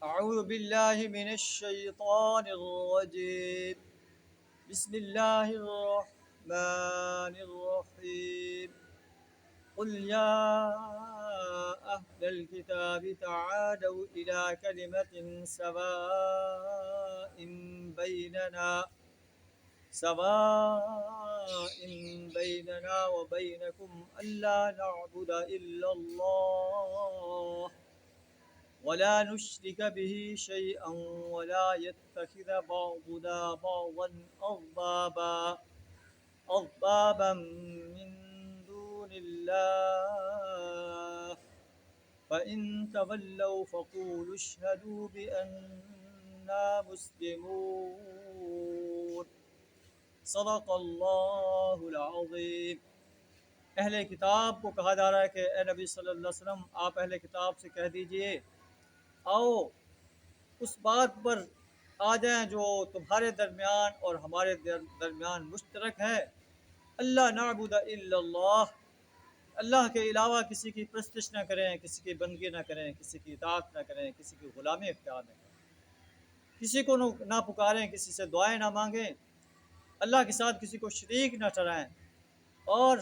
أعوذ بالله من الشيطان الرجيم. بسم الله الرحمن الرحيم. قل يا أهل الكتاب تعالوا إلى كلمة بيننا سواء بيننا وبينكم ألا نعبد إلا الله ولا نشرك به شيئا ولا يتخذ بعضنا بعضا أربابا من دون الله فإن تولوا فقولوا اشهدوا بأننا مسلمون. صدق اللہ العظیم. اہل کتاب کو کہا جا رہا ہے کہ اے نبی صلی اللہ علیہ وسلم آپ اہل کتاب سے کہہ دیجئے آؤ اس بات پر آ جائیں جو تمہارے درمیان اور ہمارے درمیان مشترک ہے. اللہ نعبد الا اللہ، اللہ کے علاوہ کسی کی پرستش نہ کریں، کسی کی بندگی نہ کریں، کسی کی اطاعت نہ کریں، کسی کی غلامی اختیار نہ کریں، کسی کو نہ پکاریں، کسی سے دعائیں نہ مانگیں، اللہ کے ساتھ کسی کو شریک نہ ٹھہرائیں، اور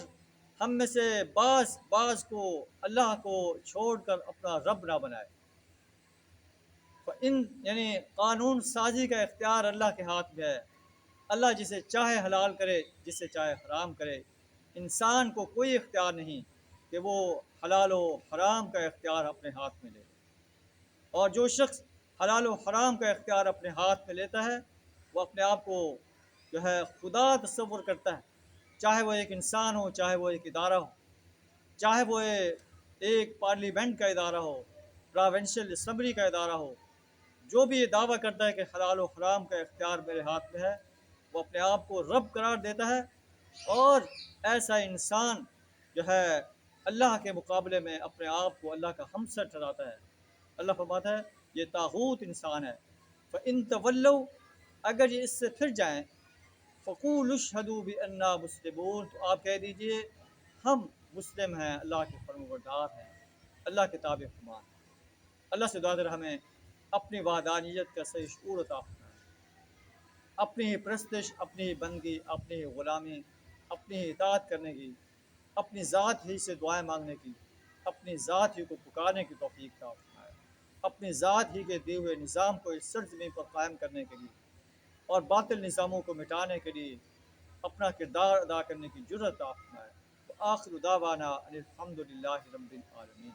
ہم میں سے بعض کو اللہ کو چھوڑ کر اپنا رب نہ بنائے. یعنی قانون سازی کا اختیار اللہ کے ہاتھ میں ہے. اللہ جسے چاہے حلال کرے، جسے چاہے حرام کرے. انسان کو کوئی اختیار نہیں کہ وہ حلال و حرام کا اختیار اپنے ہاتھ میں لے. اور جو شخص حلال و حرام کا اختیار اپنے ہاتھ میں لیتا ہے وہ اپنے آپ کو جو ہے خدا تصور کرتا ہے، چاہے وہ ایک انسان ہو، چاہے وہ ایک ادارہ ہو، چاہے وہ ایک پارلیمنٹ کا ادارہ ہو، پروونشل اسمبلی کا ادارہ ہو. جو بھی یہ دعویٰ کرتا ہے کہ حلال و حرام کا اختیار میرے ہاتھ میں ہے وہ اپنے آپ کو رب قرار دیتا ہے، اور ایسا انسان جو ہے اللہ کے مقابلے میں اپنے آپ کو اللہ کا ہمسر ٹھہراتا ہے. اللہ فرماتا ہے یہ طاغوت انسان ہے. فَإِن تَوَلَّوْا، اگر یہ اس سے پھر جائیں، فَقُولُوا اشْهَدُوا بِأَنَّا مُسْلِمُونَ، تو آپ کہہ دیجئے ہم مسلم ہیں، اللہ کے فرمانبردار ہیں، اللہ کے تابع فرمان. اللہ سے دعا کر ہمیں اپنی وحدانیت کا صحیح شعور عطا فرمائے، اپنی ہی پرستش، اپنی ہی بندگی، اپنی ہی غلامی، اپنی ہی اطاعت کرنے کی، اپنی ذات ہی سے دعائیں مانگنے کی، اپنی ذات ہی کو پکارنے کی توفیق عطا فرمائے، اپنی ذات ہی کے دیے ہوئے نظام کو اس سرزمین پر قائم کرنے کے لیے اور باطل نظاموں کو مٹانے کے لیے اپنا کردار ادا کرنے کی جرأت عطا فرمائے. آخر دعوانا ان الحمد للہ رب العالمین.